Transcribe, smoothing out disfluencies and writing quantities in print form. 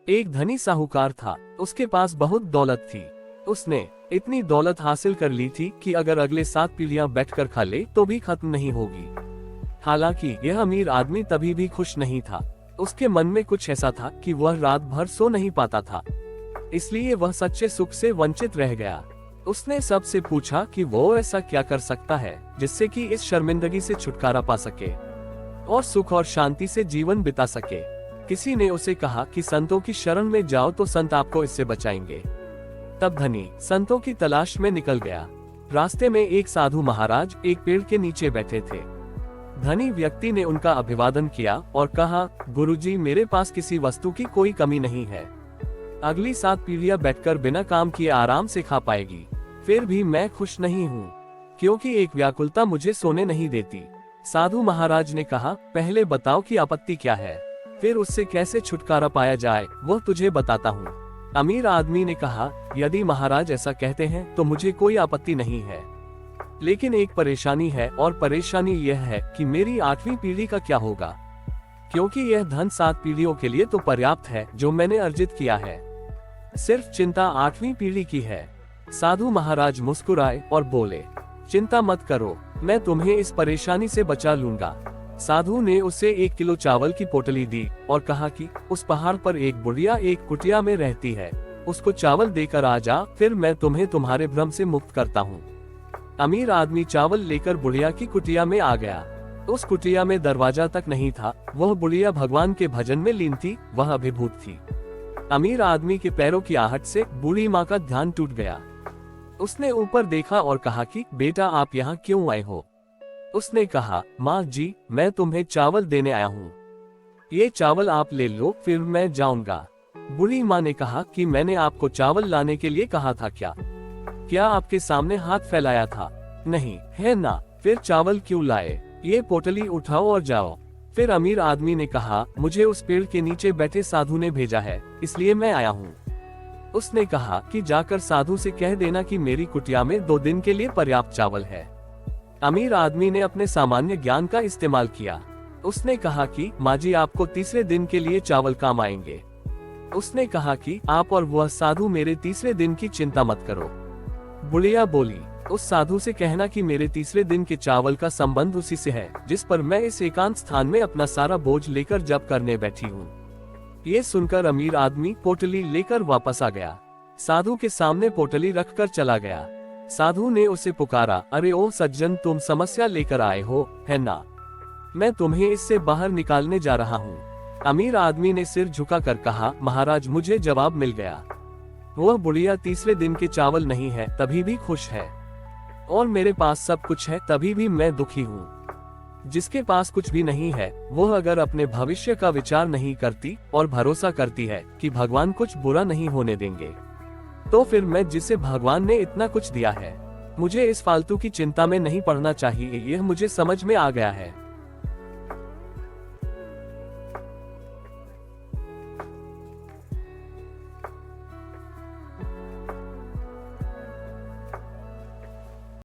एक धनी साहूकार था, उसके पास बहुत दौलत थी। उसने इतनी दौलत हासिल कर ली थी कि अगर अगले 7 पीढ़ियां बैठकर खा ले तो भी खत्म नहीं होगी। हालांकि यह अमीर आदमी तभी भी खुश नहीं था। उसके मन में कुछ ऐसा था कि वह रात भर सो नहीं पाता था, इसलिए वह सच्चे सुख से वंचित रह गया। उसने सबसे पूछा कि वो ऐसा क्या कर सकता है जिससे कि इस शर्मिंदगी से छुटकारा पा सके और सुख और शांति से जीवन बिता सके। किसी ने उसे कहा कि संतों की शरण में जाओ तो संत आपको इससे बचाएंगे। तब धनी संतों की तलाश में निकल गया। रास्ते में एक साधु महाराज एक पेड़ के नीचे बैठे थे। धनी व्यक्ति ने उनका अभिवादन किया और कहा, गुरुजी, मेरे पास किसी वस्तु की कोई कमी नहीं है। अगली 7 पीढ़ियां बैठकर बिना काम किए आराम से खा पाएगी। फिर भी मैं खुश नहीं हूँ, क्योंकि एक व्याकुलता मुझे सोने नहीं देती। साधु महाराज ने कहा, पहले बताओ कि आपत्ति क्या है, फिर उससे कैसे छुटकारा पाया जाए वह तुझे बताता हूँ। अमीर आदमी ने कहा, यदि महाराज ऐसा कहते हैं तो मुझे कोई आपत्ति नहीं है, लेकिन एक परेशानी है और परेशानी यह है कि मेरी 8वीं पीढ़ी का क्या होगा, क्योंकि यह धन 7 पीढ़ियों के लिए तो पर्याप्त है जो मैंने अर्जित किया है। सिर्फ चिंता 8वीं पीढ़ी की है। साधु महाराज मुस्कुराए और बोले, चिंता मत करो, मैं तुम्हें इस परेशानी से बचा लूंगा। साधु ने उसे 1 किलो चावल की पोटली दी और कहा कि उस पहाड़ पर एक बुढ़िया एक कुटिया में रहती है, उसको चावल देकर आ जा, फिर मैं तुम्हें तुम्हारे भ्रम से मुक्त करता हूँ। अमीर आदमी चावल लेकर बुढ़िया की कुटिया में आ गया। उस कुटिया में दरवाजा तक नहीं था। वह बुढ़िया भगवान के भजन में लीन थी, वह अभिभूत थी। अमीर आदमी के पैरों की आहट से बूढ़ी माँ का ध्यान टूट गया। उसने ऊपर देखा और कहा कि बेटा, आप यहाँ क्यों आए हो? उसने कहा, माँ जी, मैं तुम्हें चावल देने आया हूँ, ये चावल आप ले लो, फिर मैं जाऊंगा। बूढ़ी माँ ने कहा कि मैंने आपको चावल लाने के लिए कहा था क्या आपके सामने हाथ फैलाया था? नहीं है ना, फिर चावल क्यों लाए? ये पोटली उठाओ और जाओ। फिर अमीर आदमी ने कहा, मुझे उस पेड़ के नीचे बैठे साधु ने भेजा है, इसलिए मैं आया हूँ। उसने कहा कि जाकर साधु से कह देना कि मेरी कुटिया में 2 दिन के लिए पर्याप्त चावल है। अमीर आदमी ने अपने सामान्य ज्ञान का इस्तेमाल किया। उसने कहा कि माँ जी, आपको तीसरे दिन के लिए चावल काम आएंगे। उसने कहा कि आप और वह साधु मेरे तीसरे दिन की चिंता मत करो। बुढ़िया बोली, उस साधु से कहना कि मेरे तीसरे दिन के चावल का संबंध उसी से है जिस पर मैं इस एकांत स्थान में अपना सारा बोझ लेकर जप करने बैठी हूँ। ये सुनकर अमीर आदमी पोटली लेकर वापस आ गया। साधु के सामने पोटली रखकर चला गया। साधु ने उसे पुकारा, अरे ओ सज्जन, तुम समस्या लेकर आए हो, है ना? मैं तुम्हें इससे बाहर निकालने जा रहा हूँ। अमीर आदमी ने सिर झुकाकर कहा, महाराज, मुझे जवाब मिल गया। वह बुढ़िया तीसरे दिन के चावल नहीं है तभी भी खुश है, और मेरे पास सब कुछ है तभी भी मैं दुखी हूँ। जिसके पास कुछ भी नहीं है, वह अगर अपने भविष्य का विचार नहीं करती और भरोसा करती है कि भगवान कुछ बुरा नहीं होने देंगे, तो फिर मैं जिसे भगवान ने इतना कुछ दिया है, मुझे इस फालतू की चिंता में नहीं पड़ना चाहिए। यह मुझे समझ में आ गया है।